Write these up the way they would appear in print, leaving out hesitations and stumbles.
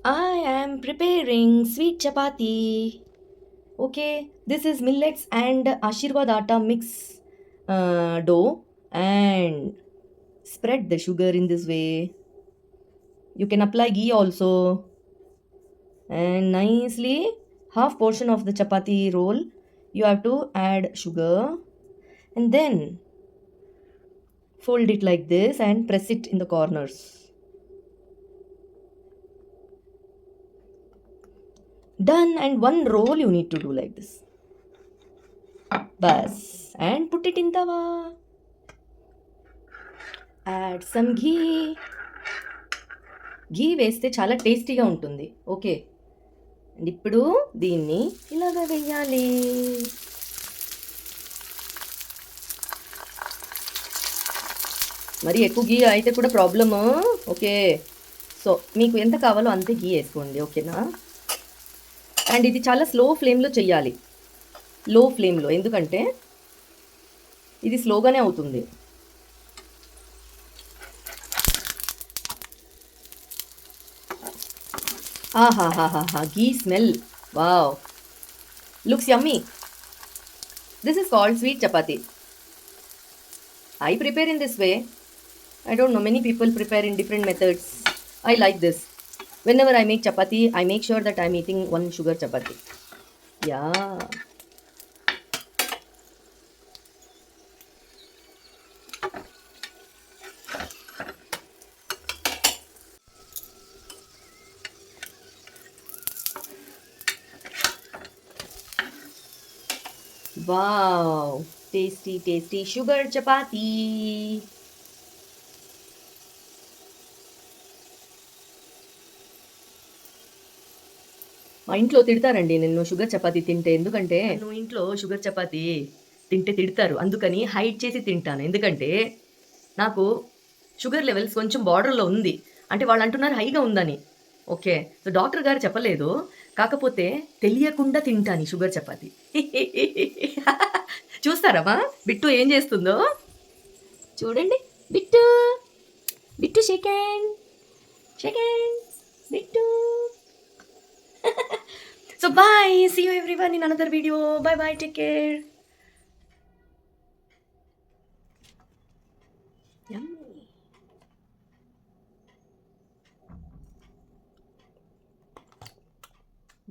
I am preparing sweet chapati. Okay, this is millets and Ashirwad atta mix dough and spread the sugar in this way. You can apply ghee also and nicely half portion of the chapati roll you have to add sugar and then fold it like this and press it in the corners. Done, and one roll you need to do like this. Bas. And put it in tawa. Add some ghee. ఘీ వేస్తే చాలా టేస్టీగా ఉంటుంది. Okay, and ఇప్పుడు దీన్ని ఇలాగ వేయాలి. మరి ఎక్కువ ఘీ అయితే కూడా ప్రాబ్లము. ఓకే, సో మీకు ఎంత కావాలో అంతే ఘీ వేసుకోండి. ఓకేనా? అండ్ ఇది చాలా స్లో ఫ్లేమ్లో చెయ్యాలి. లో ఫ్లేమ్లో, ఎందుకంటే ఇది స్లోగానే అవుతుంది. ఆహాహాహా, ghee smell, wow, looks yummy. This is called sweet chapati. I prepare in this way. I don't know, many people prepare in different methods. I like this. Whenever I make chapati, I make sure that I'm eating one sugar chapati. Yeah. Wow. Tasty, tasty sugar chapati. మా ఇంట్లో తిడతారండి నిన్ను sugar chapati తింటే. ఎందుకంటే నువ్వు ఇంట్లో sugar chapati తింటే తిడతారు, అందుకని హైడ్ చేసి తింటాను. ఎందుకంటే నాకు షుగర్ లెవెల్స్ కొంచెం బార్డర్లో ఉంది, అంటే వాళ్ళు అంటున్నారు హైగా ఉందని. ఓకే, సో డాక్టర్ గారు చెప్పలేదు, కాకపోతే తెలియకుండా తింటాను ఈ షుగర్ చపాతీ. చూస్తారమ్మా బిట్టు ఏం చేస్తుందో? చూడండి, Bittu Bittu second second Bittu. So bye. See you everyone in another video. Bye bye. Take care. Yummy.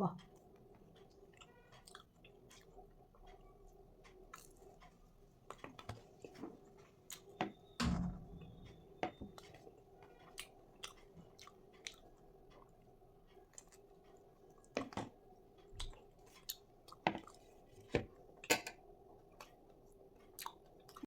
Wow.